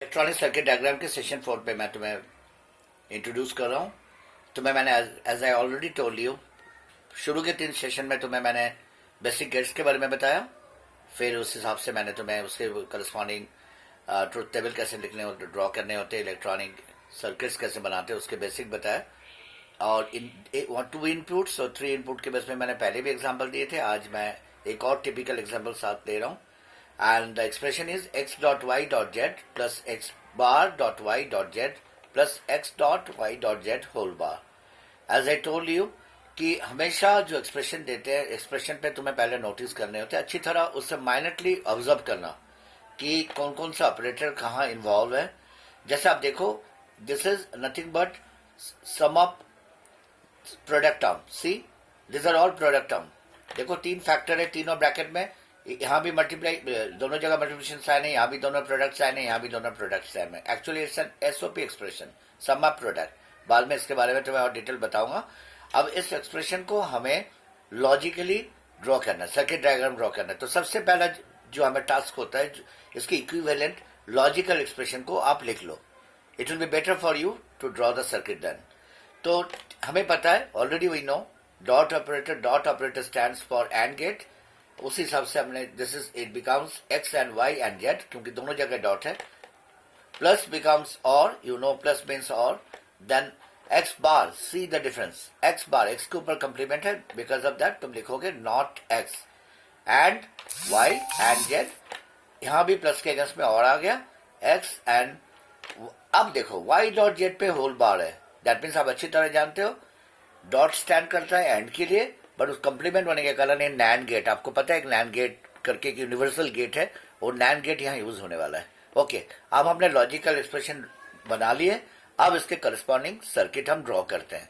Electronic circuit diagram के session 4 पे मैं तुम्हें इंट्रोड्यूस कर रहा हूँ। मैंने as I already told you, शुरू के 3 सेशन में तुम्हें मैंने बेसिक गेट्स के बारे में बताया। फिर उस हिसाब से मैंने तुम्हें उसके करस्पॉन्डिंग ट्रुथ टेबल कैसे लिखने होते, ड्रॉ करने होते, इलेक्ट्रॉनिक सर्किट्स कैसे बनाते, उसके बेसिक बताया। और 2 इनपुट्स और 3 इनपुट के बेस में मैंने पहले भी एग्जाम्पल दिए थे। आज मैं एक और टिपिकल एग्जाम्पल साथ दे रहा हूँ। And the expression is x dot y dot z plus x bar dot y dot z plus x dot y dot z whole bar. As I told you कि हमेशा जो एक्सप्रेशन देते हैं, expression पे तुम्हें पहले नोटिस करने होते हैं, अच्छी तरह उससे माइनरली ऑब्जर्व करना कि कौन कौन सा ऑपरेटर कहाँ इन्वॉल्व है। जैसे आप देखो, this is nothing but sum of product term. See, this are all product term. देखो 3 फैक्टर है तीनों ब्रैकेट में, यहाँ भी मल्टीप्लाई, दोनों जगह मल्टीप्लिकेशन साइन है, यहाँ भी दोनों प्रोडक्ट साइन है, यहाँ भी दोनों प्रोडक्ट साइन है। Actually it's an SOP expression, sum of product. बाद में इसके बारे में तो मैं और डिटेल बताऊंगा। अब इस एक्सप्रेशन को हमें लॉजिकली ड्रॉ करना है, सर्किट डायग्राम ड्रॉ करना है। तो सबसे पहला जो हमें टास्क होता है, इसकी इक्विवेलेंट लॉजिकल एक्सप्रेशन को आप लिख लो। It will be better for you to draw the circuit then. तो हमें पता है, already we know, dot operator stands for and gate. उसी हिसाब से हमने this is it becomes X and Y and Z, क्योंकि दोनों जगह डॉट है। Plus becomes or, you know plus means or. Then X bar, see the difference, X bar X के ऊपर कंप्लीमेंट है, बिकॉज ऑफ दैट तुम लिखोगे not X. And Y and Z, यहां भी प्लस के अगेंस्ट में और आ गया एक्स एंड। अब देखो वाई डॉट जेड पे होल बार है, दैट मीन्स आप अच्छी तरह जानते हो डॉट स्टैंड करता है एंड के लिए, बट उस कंप्लीमेंट होने के कारण ये नैंड गेट, आपको पता है एक नैंड गेट करके एक यूनिवर्सल गेट है, और नैंड गेट यहाँ यूज होने वाला है। ओके, अब हमने लॉजिकल एक्सप्रेशन बना लिए। अब इसके करस्पॉन्डिंग सर्किट हम ड्रॉ करते हैं।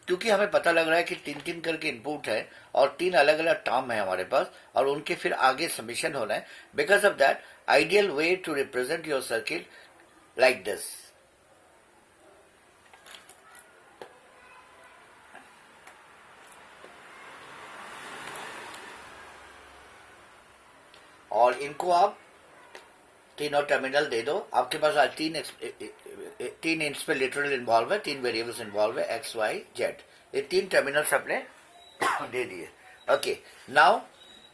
क्योंकि हमें पता लग रहा है कि 3 करके इनपुट है और 3 अलग अलग टर्म है हमारे पास, और उनके फिर आगे सबमिशन होना है। Because of that ideal way to represent your circuit like this. और इनको आप तीनों टर्मिनल दे दो। आपके पास आज 3 इंच पे लिटरल इन्वॉल्व है, 3 वेरिएबल्स इन्वॉल्व है, एक्स वाई जेड। ये 3 टर्मिनल्स आपने दे दिए। ओके, नाउ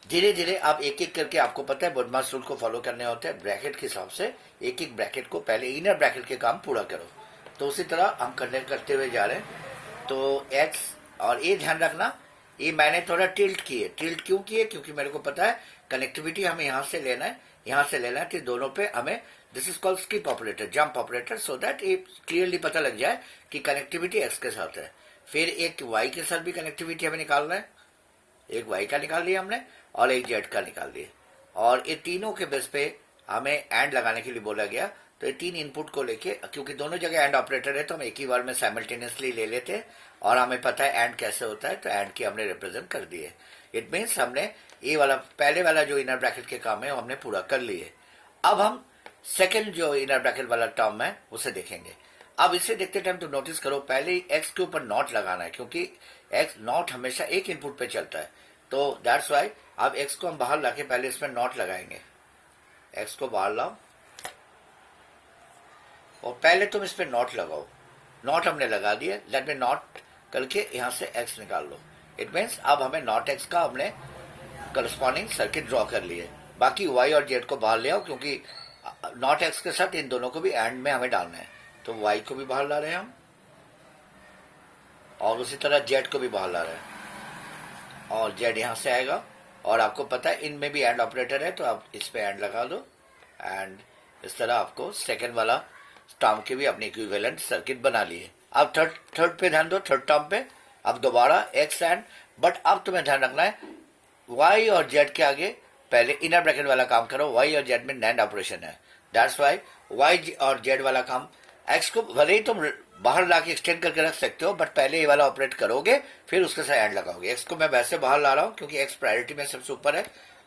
धीरे धीरे आप एक एक करके, आपको पता है बोडमास रूल को फॉलो करने होते हैं ब्रैकेट के हिसाब से। एक एक ब्रैकेट को पहले इनर ब्रैकेट के काम पूरा करो। तो उसी तरह हम करते हुए जा रहे हैं। तो एक्स, और ये ध्यान रखना, ये मैंने थोड़ा टिल्ट किए। टिल्ट क्यों किए? क्योंकि मेरे को पता है कनेक्टिविटी हमें यहां से लेना है, यहां से लेना है, तो दोनों पे हमें, this is called skip operator, jump operator, so that ये क्लियरली पता लग जाए कि कनेक्टिविटी एक्स के साथ है। फिर एक वाई के साथ भी कनेक्टिविटी हमें निकालना है, एक वाई का निकाल लिया हमने और एक जेड का निकाल लिया। और ये तीनों के बेस पे हमें एंड लगाने के लिए बोला गया। तो ये 3 इनपुट को लेके, क्योंकि दोनों जगह एंड ऑपरेटर है, तो हम एक ही बार में साइमल्टेनियसली ले लेते हैं, और हमें पता है एंड कैसे होता है, तो एंड की हमने रिप्रेजेंट कर दिए। इट मीन्स हमने ये वाला पहले वाला जो इनर ब्रैकेट के काम है वो हमने पूरा कर लिए। अब हम सेकंड जो इनर ब्रैकेट वाला टर्म है उसे देखेंगे। अब इसे देखते टाइम तो नोटिस करो, पहले ही एक्स के ऊपर नॉट लगाना है, क्योंकि एक्स नॉट हमेशा एक इनपुट पे चलता है। तो दैट्स वाई अब एक्स को हम बाहर लाके पहले इसमें नॉट लगाएंगे। एक्स को बाहर लाओ और पहले तुम इस पे नॉट लगाओ। नॉट हमने लगा दिया, लेट में नॉट करके यहां से एक्स निकाल लो। इट मीन्स अब हमें नॉट एक्स का हमने करस्पॉन्डिंग सर्किट ड्रॉ कर लिए। बाकी वाई और जेड को बाहर ले आओ, क्योंकि नॉट एक्स के साथ इन दोनों को भी एंड में हमें डालना है। तो वाई को भी बाहर ला रहे हैं हम, और उसी तरह जेड को भी बाहर ला रहे हैं, और जेड यहां से आएगा। और आपको पता है इनमें भी एंड ऑपरेटर है, तो आप इस पे एंड लगा दो। एंड इस तरह आपको सेकेंड वाला टर्म के भी अपने इक्विवेलेंट सर्किट बना लिए। अब थर्ड पे ध्यान दो, थर्ड टर्म पे अब दोबारा एक्स एंड, बट अब तुम्हें ध्यान रखना है वाई और जेड के आगे पहले इनर ब्रैकेट वाला काम करो। वाई और जेड में नैंड ऑपरेशन है, दैट्स वाई वाई और जेड वाला काम, एक्स को भले ही तुम बाहर लाके एक्सटेंड करके रख सकते हो, बट पहले ये वाला ऑपरेट करोगे, फिर उसके साथ एंड लगाओगे। एक्स को मैं वैसे बाहर ला रहा हूँ क्योंकि एक्स प्रायोरिटी में सबसे ऊपर है,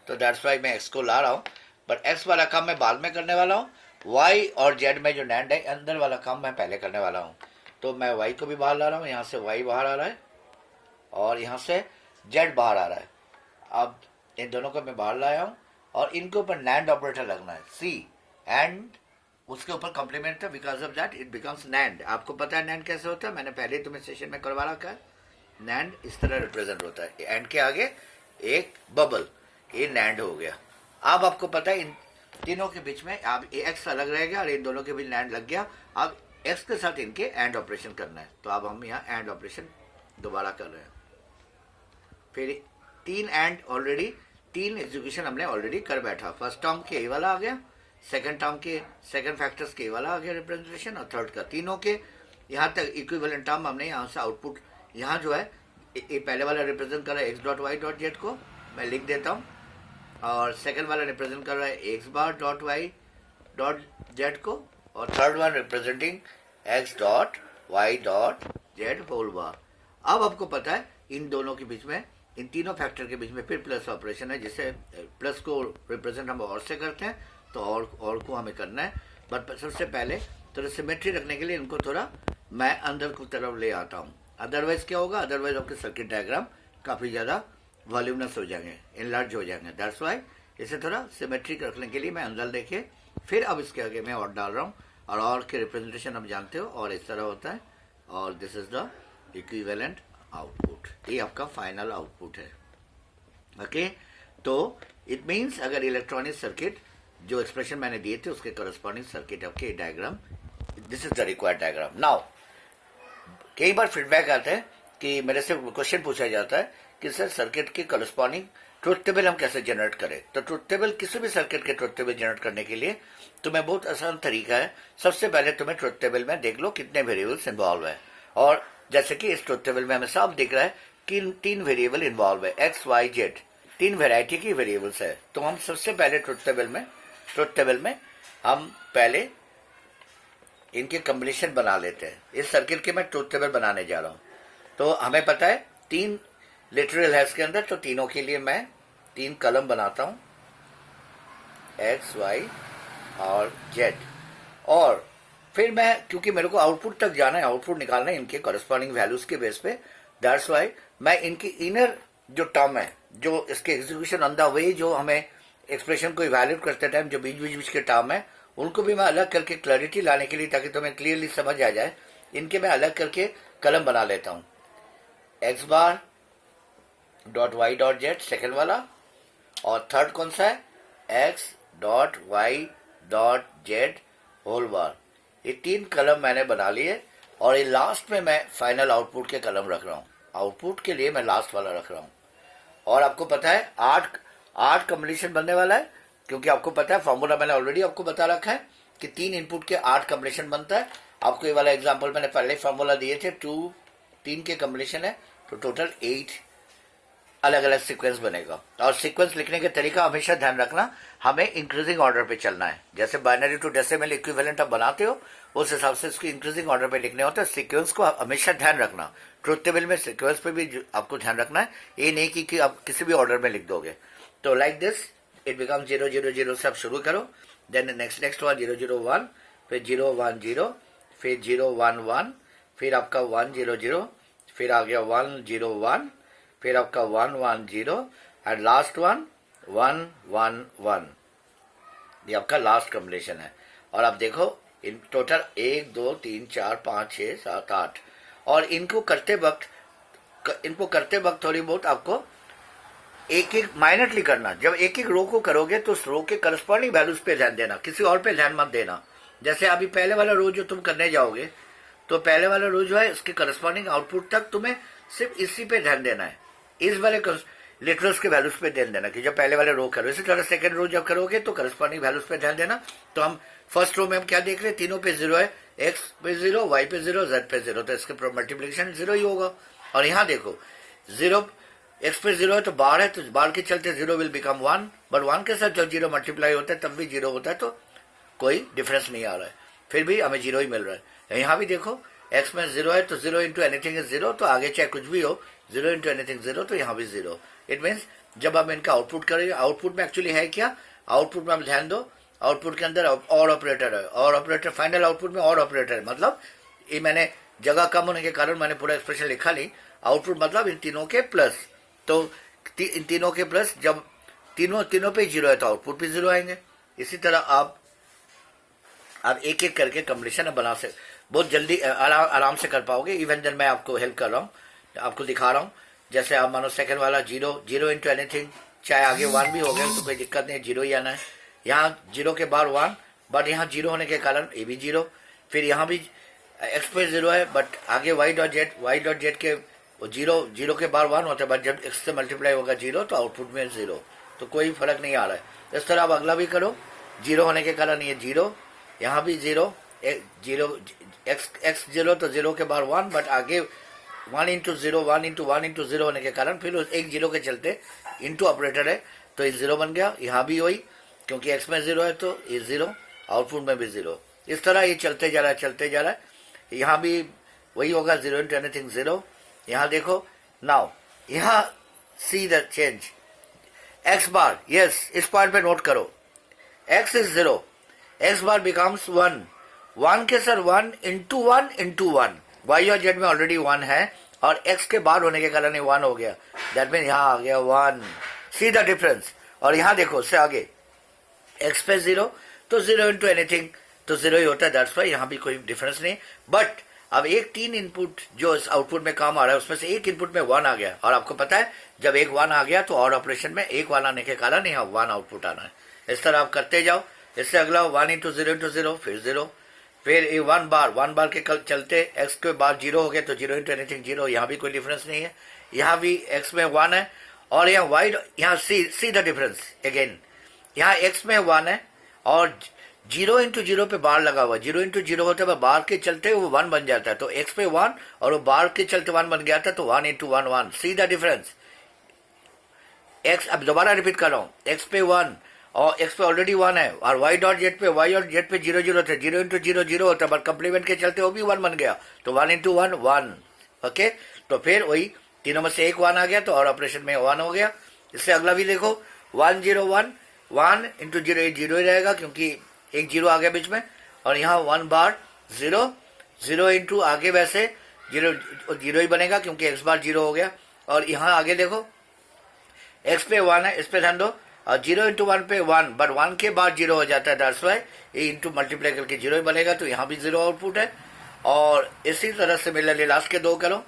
तो दैट्स वाई मैं एक्स को ला रहा हूँ, बट एक्स वाला काम मैं बाद में करने वाला हूँ। वाई और जेड में जो नैंड है अंदर वाला काम मैं पहले करने वाला हूँ। तो मैं वाई को भी बाहर ला रहा हूँ, यहाँ से वाई बाहर आ रहा है और यहाँ से जेड बाहर आ रहा है। अब इन दोनों को मैं बाहर लाया हूं और इनके ऊपर नैंड ऑपरेटर लगना है। सी एंड उसके ऊपर कॉम्प्लीमेंट है, because of that it becomes NAND. आपको पता है नैंड कैसे होता है, मैंने पहले ही तुम्हें सेशन में करवा रखा है। नैंड इस तरह रिप्रेजेंट होता है, एंड के आगे एक बबल, ये नैंड हो गया। अब आपको पता है इन तीनों के बीच में अब एक्स अलग रहेगा और इन दोनों के बीच नैंड लग गया। अब एक्स के साथ इनके एंड ऑपरेशन करना है, तो अब हम यहाँ एंड ऑपरेशन दोबारा कर रहे हैं। फिर तीन एंड ऑलरेडी, तीन एग्जीक्यूशन हमने ऑलरेडी कर बैठा। फर्स्ट टर्म के ए वाला आ गया, सेकंड टर्म के सेकंड फैक्टर्स के ए वाला आ गया रिप्रेजेंटेशन, और थर्ड का तीनों के यहाँ तक इक्विवेलेंट टर्म हमने यहाँ से आउटपुट, यहाँ जो है ये पहले वाला रिप्रेजेंट कर रहा है X dot Y dot Z को, मैं लिख देता हूँ, और सेकंड वाला रिप्रेजेंट कर रहा है X bar dot Y dot Z को, और third one representing X dot Y dot Z whole bar. अब आपको पता है इन दोनों के बीच में, इन तीनों फैक्टर के बीच में फिर प्लस ऑपरेशन है, जिसे प्लस को रिप्रेजेंट हम और से करते हैं, तो और को हमें करना है। बट सबसे पहले थोड़ा सिमेट्री रखने के लिए इनको थोड़ा मैं अंदर की तरफ ले आता हूँ, अदरवाइज क्या होगा, अदरवाइज आपके सर्किट डायग्राम काफ़ी ज़्यादा वॉल्यूमनस हो जाएंगे, इनलार्ज हो जाएंगे। दैट्स वाई इसे थोड़ा सिमेट्रिक रखने के लिए मैं अंदर लेके फिर अब इसके आगे मैं और डाल रहा हूँ, और के रिप्रेजेंटेशन आप जानते हो, और इस तरह होता है, और this is the equivalent output, ये आपका फाइनल आउटपुट है। ओके, तो इट मीन्स अगर इलेक्ट्रॉनिक सर्किट जो एक्सप्रेशन मैंने दिए थे उसके करस्पॉन्डिंग सर्किट आपके diagram, this is the required diagram. Now कई बार फीडबैक आता है कि मेरे से क्वेश्चन पूछा जाता है कि सर सर्किट के करस्पॉन्डिंग ट्रुथ टेबल हम कैसे जनरेट करें। तो ट्रुथ टेबल, किसी भी सर्किट के ट्रुथ टेबल जनरेट करने के लिए तुम्हें बहुत आसान तरीका है। सबसे पहले तुम्हें ट्रुथ टेबल में देख लो कितने वेरिएबल्स इन्वॉल्व है, और जैसे कि इस ट्रुथ टेबल में हमें साफ दिख रहा है कि तीन वेरिएबल इन्वॉल्व है, एक्स वाई जेड, तीन वेराइटी की वेरिएबल्स है। तो हम सबसे पहले ट्रुथ टेबल में हम पहले इनके कॉम्बिनेशन बना लेते हैं। इस सर्किट के मैं ट्रुथ टेबल बनाने जा रहा हूं, तो हमें पता है तीन लिटरल है इसके अंदर, तो तीनों के लिए मैं तीन कॉलम बनाता हूं, एक्स वाई और जेड। और फिर मैं, क्योंकि मेरे को आउटपुट तक जाना है, आउटपुट निकालना है इनके कॉरेस्पॉन्डिंग वैल्यूज के बेस पे, दैट्स वाई मैं इनकी इनर जो टर्म है, जो इसके एग्जीक्यूशन ऑन द वे, जो हमें एक्सप्रेशन को इवैल्यूएट करते टाइम जो बीच के टर्म है, उनको भी मैं अलग करके क्लैरिटी लाने के लिए, ताकि तुम्हें क्लियरली समझ आ जाए, इनके मैं अलग करके कलम बना लेता हूं, X bar dot Y dot Z second वाला, और थर्ड कौन सा है, X dot Y dot Z whole bar. ये तीन कलम मैंने बना लिए, और ये लास्ट में मैं फाइनल आउटपुट के कलम रख रहा हूँ। आउटपुट के लिए मैं लास्ट वाला रख रहा हूँ। और आपको पता है आठ कॉम्बिनेशन बनने वाला है, क्योंकि आपको पता है फॉर्मूला मैंने ऑलरेडी आपको बता रखा है कि तीन इनपुट के 8 कॉम्बिनेशन बनता है। आपको ये वाला एग्जांपल मैंने पहले फॉर्मूला दिए थे, तीन के कॉम्बिनेशन है, तो टोटल 8 अलग अलग सीक्वेंस बनेगा। और सीक्वेंस लिखने का तरीका हमेशा ध्यान रखना, हमें इंक्रीजिंग ऑर्डर पे चलना है। जैसे बाइनरी टू डेसिमल इक्विवेलेंट आप बनाते हो, उस हिसाब से इसकी इंक्रीजिंग ऑर्डर पे लिखने होता है। सीक्वेंस को हमेशा ध्यान रखना, ट्रुथ टेबल में सीक्वेंस पे भी आपको ध्यान रखना है, ये नहीं कि आप किसी भी ऑर्डर में लिख दोगे। तो लाइक दिस इट बिकम 0 0 0 से आप शुरू करो, देन नेक्स्ट वन 0 0 1, फिर 0 1 0, फिर 0 1 1, फिर आपका 1 0 0, फिर आ गया 1 0 1, फिर आपका 1 1 0, एंड लास्ट वन 1 1 1। ये आपका लास्ट कॉम्बिनेशन है। और आप देखो इन टोटल 1 2 3 4 5 6 7 8, और इनको करते वक्त थोड़ी बहुत आपको एक एक माइनरली करना। जब एक एक रो को करोगे तो उस रो के करस्पॉन्डिंग वैल्यूज पे ध्यान देना, किसी और पे ध्यान मत देना। जैसे अभी पहले वाला रो जो तुम करने जाओगे, तो पहले वाला रो जो है इसके करस्पॉन्डिंग आउटपुट तक तुम्हें सिर्फ इसी पे ध्यान देना है, इस वाले लिटरल्स के वैल्यूज पे ध्यान देना कि जब पहले वाले रो करो। इसी तरह सेकंड रो जब करोगे तो करस्पॉन्डिंग वैल्यूज पे ध्यान देना। तो हम फर्स्ट रो में हम क्या देख रहे हैं, तीनों पे 0 है, एक्स पे 0, वाई पे 0, जेड पे 0, तो इसके मल्टीप्लीकेशन 0 ही होगा। और यहाँ देखो 0 एक्स पे 0 है तो बार है, तो बार के चलते 0 विल बिकम 1, बट 1 के साथ जब 0 मल्टीप्लाई होता है तब भी 0 होता है, तो कोई डिफरेंस नहीं आ रहा है, फिर भी हमें 0 ही मिल रहा है। यहाँ भी देखो एक्स में 0 है तो 0 इंटू एनीथिंग इज 0, तो आगे चाहे कुछ भी हो 0 इंटू एनीथिंग 0, तो यहाँ भी 0। इट मीन्स जब हम इनका आउटपुट करेंगे, आउटपुट में एक्चुअली है क्या, आउटपुट में हम ध्यान दो, आउटपुट के अंदर और ऑपरेटर है, और ऑपरेटर फाइनल आउटपुट में और ऑपरेटर है। मतलब ये मैंने जगह कम होने के कारण मैंने पूरा एक्सप्रेशन लिखा नहीं, आउटपुट मतलब इन तीनों के प्लस। तो इन तीनों के प्लस, जब तीनों पे 0 है तो आउटपुट भी 0 आएंगे। इसी तरह आप आप एक एक करके कम्बिनेशन अब बना से बहुत जल्दी आराम से कर पाओगे। इवन देन मैं आपको हेल्प कर रहा हूँ, आपको दिखा रहा हूँ। जैसे आप मानो सेकंड वाला जीरो, जीरो इंटू एनीथिंग, चाहे आगे वन भी हो गया तो कोई दिक्कत नहीं, जीरो ही आना है। यहाँ जीरो के बाद वन, बट यहाँ जीरो होने के कारण ये भी जीरो। फिर यहाँ भी एक्स पे जीरो है, बट आगे वाई डॉट जेड के जीरो, जीरो के बाद वन होता है, बट जब एक्स से मल्टीप्लाई होगा जीरो तो आउटपुट में जीरो, तो कोई फर्क नहीं आ रहा है। इस तरह आप अगला भी करो, जीरो होने के कारण ये जीरो, यहाँ भी जीरो, जीरो एक्स जीरो तो जीरो के बाद वन, बट आगे one into zero, one into zero होने के कारण फिर एक जीरो के चलते इंटू ऑपरेटर है तो ये जीरो बन गया। यहाँ भी वही, क्योंकि एक्स में जीरो है तो ये जीरो, आउटपुट में भी जीरो। इस तरह ये चलते जा रहा है। यहाँ भी वही होगा, जीरो इंटू एनीथिंग जीरो। यहाँ देखो नाउ, यहाँ see the change, X bar, yes इस पॉइंट पे नोट करो, X is zero, X bar becomes one, one के सर वन इंटू वन, वाई और जेड में ऑलरेडी वन है और एक्स के बाद होने के कारण वन हो गया, दैट मीन यहाँ आ गया वन। C the difference. और यहाँ देखो उससे आगे एक्स पे जीरो तो जीरो इंटू एनीथिंग तो जीरो ही होता है, दैट्स वाई यहाँ भी कोई डिफरेंस नहीं। बट अब एक तीन इनपुट जो इस आउटपुट में काम आ रहा है उसमें से एक इनपुट में वन आ गया, और आपको पता है जब एक वन आ गया तो और ऑपरेशन में एक वन आने के कारण यहाँ वन आउटपुट आना है। इस तरह आप करते जाओ। इससे अगला वन इंटू जीरो फिर जीरो, फिर ये वन बार के कल चलते एक्स के बाद जीरो हो गया तो जीरो इंटू एनीथिंग जीरो, यहाँ भी कोई डिफरेंस नहीं है। यहाँ भी एक्स में वन है और यहाँ वाई, यहाँ सी द डिफरेंस अगेन, यहाँ एक्स में वन है और जीरो इंटू जीरो पे बार लगा हुआ, जीरो इंटू जीरो होते हुए बार के चलते वो वन बन जाता है, तो एक्स पे वन और वो बार के चलते वन बन गया था तो one into one one. C the difference. X, अब दोबारा रिपीट कर रहा हूँ, एक्स पे वन और एक्स पे ऑलरेडी वन है और वाई डॉट जेड पे, वाई और जेड पे जीरो जीरो थे, जीरो इंटू जीरो जीरो होता है, बट कंप्लीमेंट के चलते वो भी वन बन गया तो one into one one. Okay, तो फिर वही तीनों में से एक वन आ गया तो और ऑपरेशन में वन हो गया। इससे अगला भी देखो, one zero one, one into zero, zero ही रहेगा क्योंकि एक जीरो आ गया बीच में, और यहाँ one bar zero, zero into आगे वैसे जीरो, जीरो ही बनेगा क्योंकि एक्स बार जीरो हो गया। और यहाँ आगे देखो एक्स पे वन है, इस पे ध्यान दो, और जीरो इंटू वन पे वन, बट वन के बाद जीरो हो जाता है, दैट्स वाई ये इंटू मल्टीप्लाई करके जीरो ही बनेगा, तो यहाँ भी जीरो आउटपुट है। और इसी तरह से मिलने लास्ट के दो करो,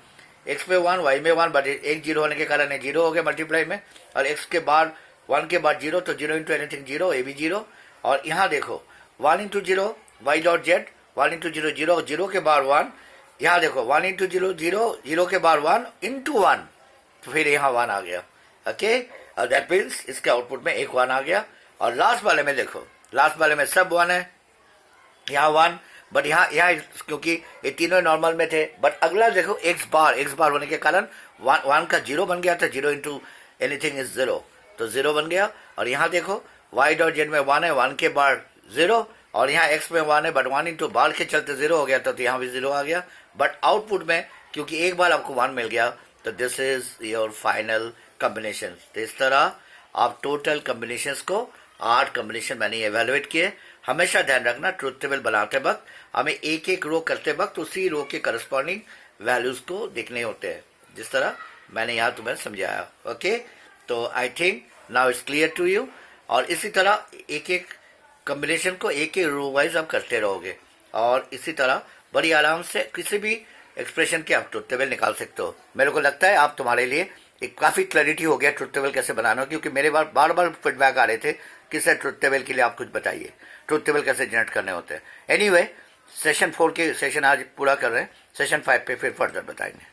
एक्स पे वन, वाई में वन, बट एक जीरो होने के कारण जीरो हो गया मल्टीप्लाई में, और एक्स के बाद वन के बाद जीरो तो zero into anything zero, A भी जीरो। और यहाँ देखो one into zero, Y dot Z, one into zero zero, zero के बाद वन, यहाँ देखो one into zero zero, zero के बाद वन इंटू वन, तो फिर यहाँ वन आ गया। ओके, और दैट मीन्स इसके आउटपुट में एक वन आ गया। और लास्ट वाले में देखो, लास्ट वाले में सब वन है, यहाँ वन, बट यहाँ क्योंकि ये तीनों नॉर्मल में थे, बट अगला देखो एक्स बार होने के कारण वन का जीरो बन गया था, zero into anything is zero तो जीरो बन गया। और यहाँ देखो वाई डॉट जेड में वन है, वन के बाद जीरो, और यहाँ एक्स में वन है बट वन इंटू बार के चलते जीरो हो गया था तो यहाँ भी जीरो आ गया। बट आउटपुट में क्योंकि एक बार आपको वन मिल गया तो this is your final combination. तो इस तरह आप टोटल कॉम्बिनेशंस को 8 कॉम्बिनेशन मैंने एवेलुएट किए। हमेशा ध्यान रखना ट्रुथ टेबल बनाते वक्त हमें एक एक रो करते वक्त उसी रो के करस्पॉन्डिंग वैल्यूज को देखने होते हैं, जिस तरह मैंने यहाँ तुम्हें समझाया। ओके, तो I think now it's clear to you. और इसी तरह एक एक कॉम्बिनेशन को एक एक रो वाइज आप करते रहोगे और इसी तरह बड़ी आराम से किसी भी एक्सप्रेशन के आप ट्रुथ टेबल निकाल सकते हो। मेरे को लगता है आप तुम्हारे लिए एक काफी क्लैरिटी हो गया ट्रुथ टेबल कैसे बनाना, क्योंकि मेरे बार बार फीडबैक आ रहे थे कि सर ट्रुथ टेबल के लिए आप कुछ बताइए, ट्रुथ टेबल कैसे जनरेट करने होते हैं। एनीवे, सेशन 4 के सेशन आज पूरा कर रहे हैं, सेशन 5 पे फिर फर्दर बताएंगे।